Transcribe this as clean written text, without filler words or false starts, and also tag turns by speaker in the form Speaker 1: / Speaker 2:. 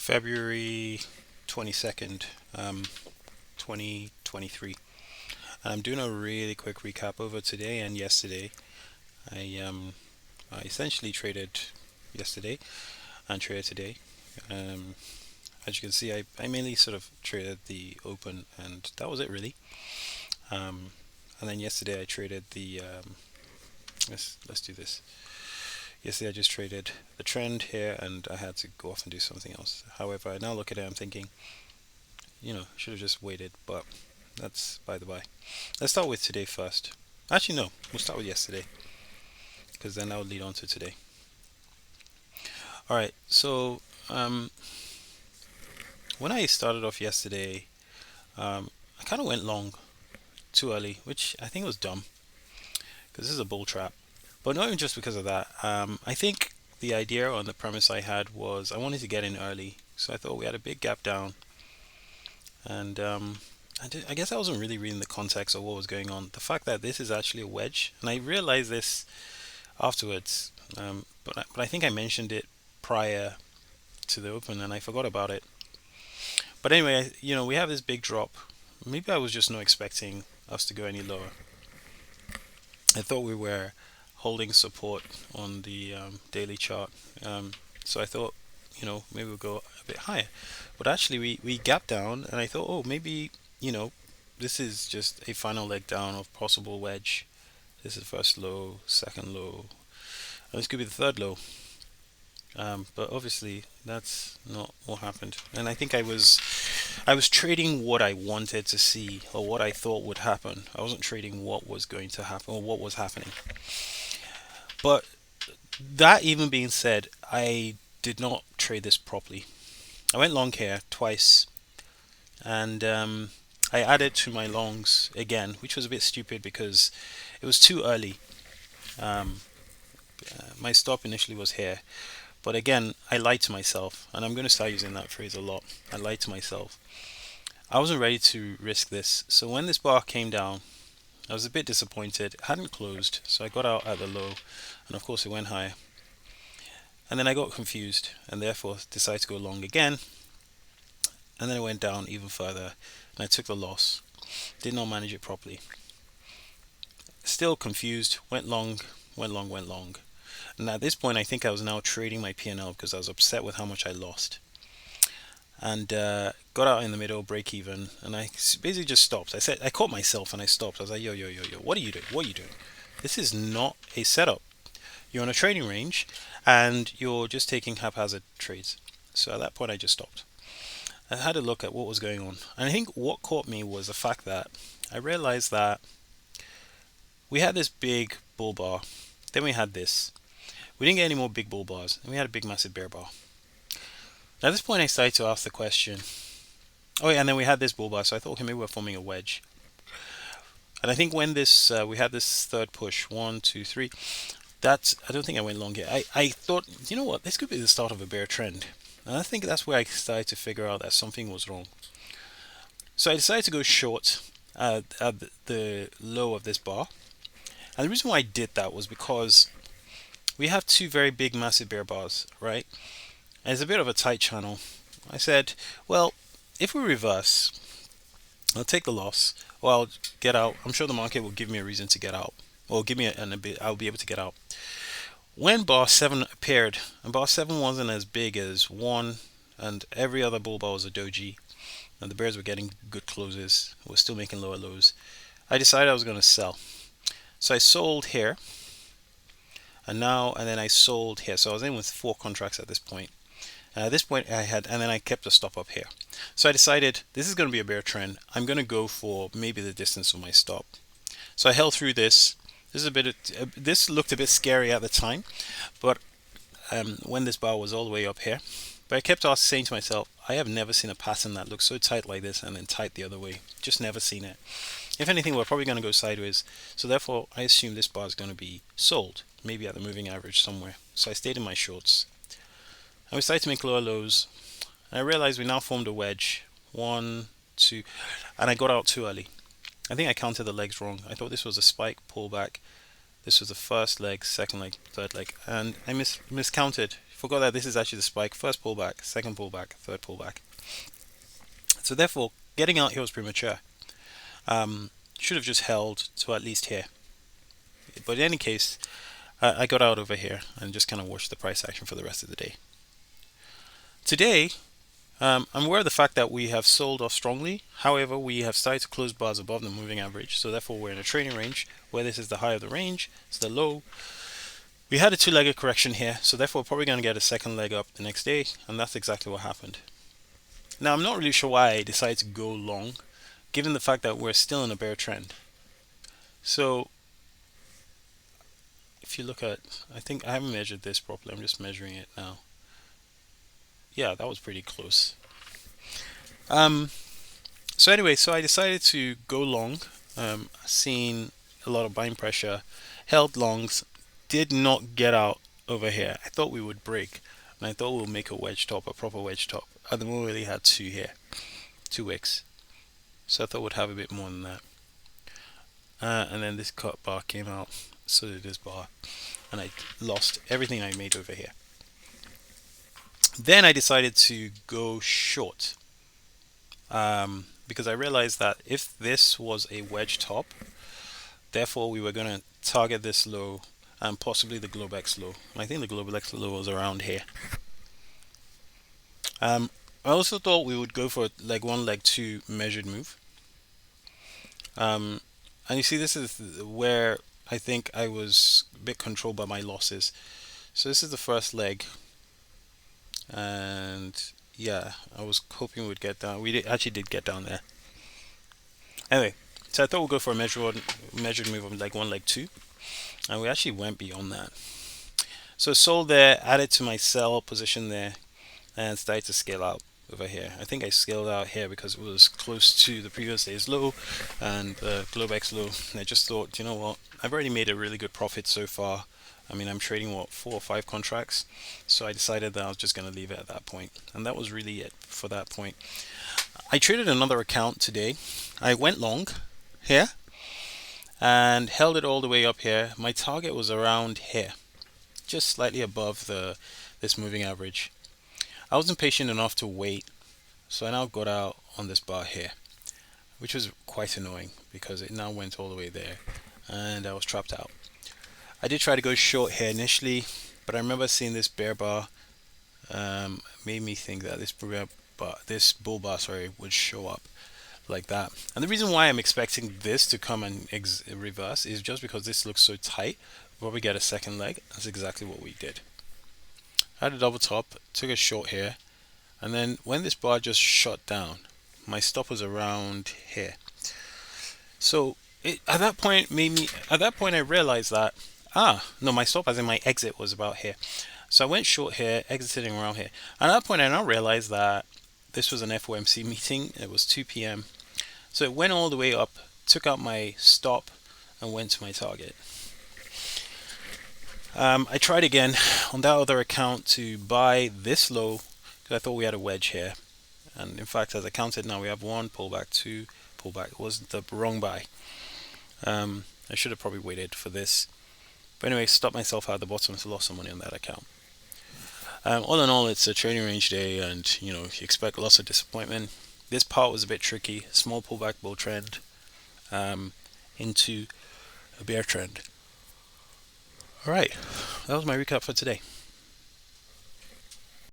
Speaker 1: February 22nd, 2023. I'm doing a really quick recap over today and yesterday. I essentially traded yesterday and traded today. Um, as you can see, I mainly sort of traded the open, and that was it really. Um, and then yesterday I traded the let's do this. Yesterday I just traded the trend here, and I had to go off and do something else. However, I now look at it, I'm thinking, should have just waited, but that's by the by. Let's start with today first. Actually, no, we'll start with yesterday because then that will lead on to today. All right, so when I started off yesterday, I kind of went long too early, which I think was dumb because this is a bull trap. But not even just because of that. I think the idea on the premise I had was I wanted to get in early, so I thought we had a big gap down, and I guess I wasn't really reading the context of what was going on. The fact that this is actually a wedge, and I realized this afterwards, but I think I mentioned it prior to the open, and I forgot about it. But anyway, we have this big drop. Maybe I was just not expecting us to go any lower. I thought we were holding support on the daily chart, so I thought, maybe we'll go a bit higher. But actually, we gapped down, and I thought, oh, maybe this is just a final leg down of possible wedge. This is first low, second low, and this could be the third low. But obviously, that's not what happened. And I think I was trading what I wanted to see or what I thought would happen. I wasn't trading what was going to happen or what was happening. But that even being said, I did not trade this properly. I went long here twice, and I added to my longs again, which was a bit stupid because it was too early. Um, my stop initially was here, but again, I lied to myself, and I'm going to start using that phrase a lot. I lied to myself. I wasn't ready to risk this, so when this bar came down, I was a bit disappointed. It hadn't closed, so I got out at the low, and of course it went higher. And then I got confused, and therefore decided to go long again. And then it went down even further, and I took the loss. Did not manage it properly. Still confused, went long, went long, went long. And at this point, I think I was now trading my P&L because I was upset with how much I lost. And got out in the middle, break even, and I basically just stopped. I caught myself and I stopped. I was like, yo, yo, yo, yo, what are you doing? What are you doing? This is not a setup. You're on a trading range, and you're just taking haphazard trades. So at that point, I just stopped. I had a look at what was going on, and I think what caught me was the fact that I realized that we had this big bull bar, then we had this. We didn't get any more big bull bars, and we had a big massive bear bar. Now, at this point, I started to ask the question. Oh yeah, and then we had this bull bar, so I thought, okay, maybe we're forming a wedge. And I think when this we had this third push, one, two, three. I don't think I went long here. I thought, you know what, this could be the start of a bear trend. And I think that's where I started to figure out that something was wrong. So I decided to go short at the low of this bar. And the reason why I did that was because we have two very big, massive bear bars, right? And it's a bit of a tight channel. I said, well, if we reverse, I'll take the loss, or I'll get out. I'm sure the market will give me a reason to get out, or give me I'll be able to get out. When bar 7 appeared, and bar 7 wasn't as big as 1, and every other bull bar was a doji, and the bears were getting good closes, we're still making lower lows, I decided I was going to sell. So I sold here, and then I sold here. So I was in with 4 contracts at this point. At this point and then I kept a stop up here. So I decided this is going to be a bear trend. I'm going to go for maybe the distance of my stop. So I held through this. This looked a bit scary at the time, but when this bar was all the way up here. But I kept saying to myself, I have never seen a pattern that looks so tight like this and then tight the other way. Just never seen it. If anything, we're probably going to go sideways. So therefore, I assume this bar is going to be sold, maybe at the moving average somewhere. So I stayed in my shorts. And we started to make lower lows. And I realized we now formed a wedge. 1, 2, and I got out too early. I think I counted the legs wrong. I thought this was a spike pullback. This was the first leg, second leg, third leg, and I miscounted. forgot that this is actually the spike. First pullback, second pullback, third pullback. So therefore, getting out here was premature. Should have just held to at least here. But in any case, I got out over here and just kind of watched the price action for the rest of the day. Today, I'm aware of the fact that we have sold off strongly. However, we have started to close bars above the moving average. So therefore, we're in a trading range where this is the high of the range, it's the low. We had a two-legged correction here, so therefore we're probably going to get a second leg up the next day, and that's exactly what happened. Now, I'm not really sure why I decided to go long, given the fact that we're still in a bear trend. So, if you look at, I think I haven't measured this properly, I'm just measuring it now. Yeah, that was pretty close. So anyway, so I decided to go long, seeing a lot of buying pressure, held longs, did not get out over here. I thought we would break, and I thought we would make a wedge top, a proper wedge top. At the moment, we only had two here, 2 wicks. So I thought we'd have a bit more than that. And then this cut bar came out, so did this bar, and I lost everything I made over here. Then I decided to go short, because I realized that if this was a wedge top, therefore we were going to target this low and possibly the Globex low. I think the Globex low was around here. I also thought we would go for leg 1, leg 2 measured move. And you see, this is where I think I was a bit controlled by my losses. So this is the first leg, and yeah, I was hoping we'd get down. We actually did get down there. Anyway, so I thought we'd go for a measured move of leg 1, leg 2, and we actually went beyond that. So sold there, added to my sell position there, and started to scale out over here. I think I scaled out here because it was close to the previous day's low and the Globex low. And I just thought, you know what, I've already made a really good profit so far. I mean, I'm trading, what, 4 or 5 contracts. So I decided that I was just going to leave it at that point. And that was really it for that point. I traded another account today. I went long here and held it all the way up here. My target was around here, just slightly above this moving average. I wasn't patient enough to wait, so I now got out on this bar here, which was quite annoying because it now went all the way there and I was trapped out. I did try to go short here initially, but I remember seeing this bear bar made me think that this bull bar would show up like that. And the reason why I'm expecting this to come and reverse is just because this looks so tight. We'll probably get a second leg. That's exactly what we did. I had a double top, took a short here, and then when this bar just shot down, my stop was around here. So at that point I realized that no, my stop as in my exit was about here. So I went short here, exiting around here. And at that point I now realized that this was an FOMC meeting. It was 2 p.m. So it went all the way up, took out my stop, and went to my target. I tried again on that other account to buy this low because I thought we had a wedge here, and in fact, as I counted now, we have 1 pullback, 2 pullback. It was the wrong buy. I should have probably waited for this, but anyway, stopped myself at the bottom, so lost some money on that account. All in all, it's a trading range day, and you expect lots of disappointment. This part was a bit tricky. Small pullback bull trend into a bear trend. Alright, that was my recap for today.